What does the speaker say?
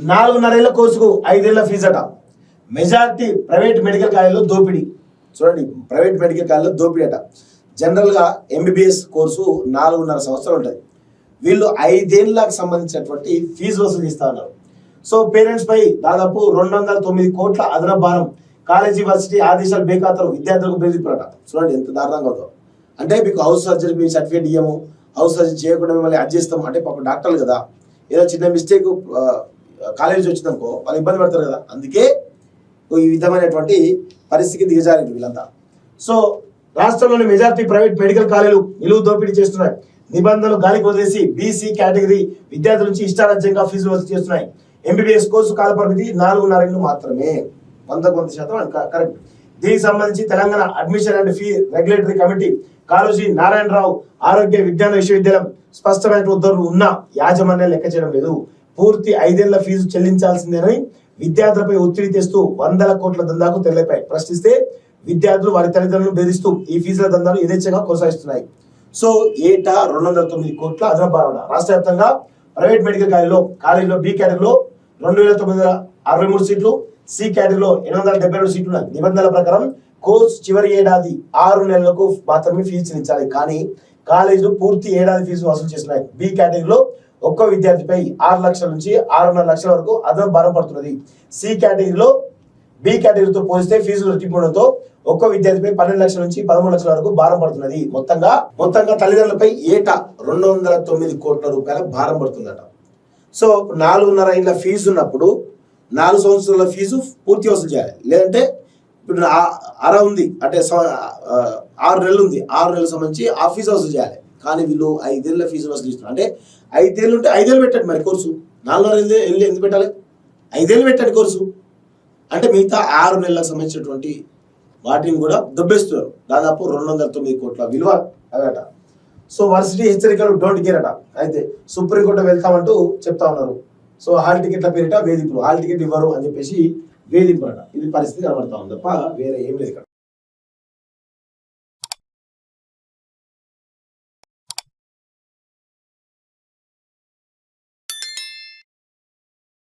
4.5 కోర్సుకు 5 ఏళ్ల ఫీజు అట. మెజారిటీ ప్రైవేట్ మెడికల్ కాలేజీలో దోపిడీ. చూడండి, ప్రైవేట్ మెడికల్ కాలేజీలో దోపిడీ అట. జనరల్గా ఎంబీబీఎస్ కోర్సు 4.5 సంవత్సరాలు ఉంటుంది. వీళ్ళు 5 ఏళ్ళకి సంబంధించినటువంటి ఫీజు వసూలు చేస్తా ఉన్నారు. సో పేరెంట్స్ పై దాదాపు 209 కోట్ల అదనపు భారం. కాలేజీ వర్సిటీ ఆదేశాలు బేఖాతరు, విద్యార్థులకు బెదిరింపులట. చూడండి ఎంత దారుణంగా ఉందో. అంటే మీకు హౌస్ సర్జరీ మీ సర్టిఫికేట్ ఇయ్యము, హౌస్ సర్జరీ చేయకుండా మిమ్మల్ని అడ్జేస్తాం అంటే పాపం డాక్టర్లు కదా, ఏదో చిన్న మిస్టేక్ కాలేజీ వచ్చిందనుకో వాళ్ళు ఇబ్బంది పడతారు కదా. అందుకే ఈ విధమైనటువంటి పరిస్థితికి దిగజారింది వీళ్ళంతా. సో రాష్ట్రంలోని మెజారిటీ ప్రైవేట్ మెడికల్ కాలేజీలు నిలువు దోపిడీ చేస్తున్నాయి. నిబంధనలు గాలికి వదిలేసి బీసీ కేటగిరీ విద్యార్థుల నుంచి ఇష్టారాజ్యంగా ఫీజులు వసూలు చేస్తున్నాయి. ఎంబీబీఎస్ కోర్సు కాల పరిమితి 4.5 ఏళ్ళు మాత్రమే. 100% కరెక్ట్. దీనికి సంబంధించి Telangana admission and fee regulatory committee, Kaloji Narayana Rao ఆరోగ్య విజ్ఞాన విశ్వవిద్యాలయం స్పష్టమైన ఉత్తర్వులు ఉన్న యాజమాన్యాలు లెక్క చేయడం లేదు. పూర్తి 5 ఏళ్ల ఫీజు చెల్లించాల్సిందేనని విద్యార్థులపై ఒత్తిడి తెస్తూ 100 కోట్ల దందాకు తెరలేపాయి. ప్రశ్నిస్తే విద్యార్థులు వారి తల్లిదండ్రులను బెదిరిస్తూ ఈ ఫీజుల దందాలు యథేచ్ఛగా కొనసాగిస్తున్నాయి. సో ఏటా 209 కోట్ల అదనపు భారం. రాష్ట్ర వ్యాప్తంగా ప్రైవేట్ మెడికల్ కాలేజీలో బి కేటగిరీలో 2963 సీట్లు, సి కేటగిరీలో 872 సీట్లు ఉన్నాయి. నిబంధనల ప్రకారం కోర్సు చివరి ఏడాది 6 నెలలకు మాత్రమే ఫీజు చెల్లించాలి. కానీ కాలేజీలు పూర్తి ఏడాది ఫీజు వసూలు చేస్తున్నాయి. బి కేటగిరీలో ఒక్కో విద్యార్థిపై 6 లక్షల నుంచి 6.5 లక్షల వరకు అదనపు భారం పడుతున్నది. సి కేటగిరీలో బి కేటగిరీతో పోలిస్తే ఫీజులు రెట్టింపడంతో ఒక్కో విద్యార్థిపై 12 లక్షల నుంచి 13 లక్షల వరకు భారం పడుతున్నది. మొత్తంగా తల్లిదండ్రులపై ఏటా 209 కోట్ల రూపాయల భారం పడుతుందట. సో 4.5 ఏళ్ల ఫీజు ఉన్నప్పుడు 4 సంవత్సరాల ఫీజు పూర్తి వసూలు చేయాలి. లేదంటే ఇప్పుడు అర ఉంది అంటే 6 నెలలు ఉంది, 6 నెలలకు సంబంధించి ఆ ఫీజు వసూలు చేయాలి. కానీ వీళ్ళు 5 ఏళ్ల ఫీజు వసూలు చేస్తున్నారు. అంటే 5 ఏళ్ళు ఉంటే 5 ఏళ్ళు పెట్టండి మరి కోర్సు. 4.5 ఏళ్ళు ఎందుకు పెట్టాలి? 5 ఏళ్ళు పెట్టండి కోర్సు. అంటే మిగతా 6 నెలలకు సంబంధించినటువంటి వాటిని కూడా దొబ్బేస్తున్నారు. దాదాపు 209 కోట్ల విలువ అదట. సో వర్సిటీ హెచ్చరికలు డోంట్ కేర్ అట. అయితే సుప్రీంకోర్టు వెళ్తామంటూ చెప్తా ఉన్నారు. సో హాల్ టికెట్ల పేరిట వేధింపులు, హాల్ టికెట్ ఇవ్వరు అని చెప్పేసి వేధింపులు అట. ఇది పరిస్థితి కనబడతా ఉంది తప్ప వేరే ఏం లేదు.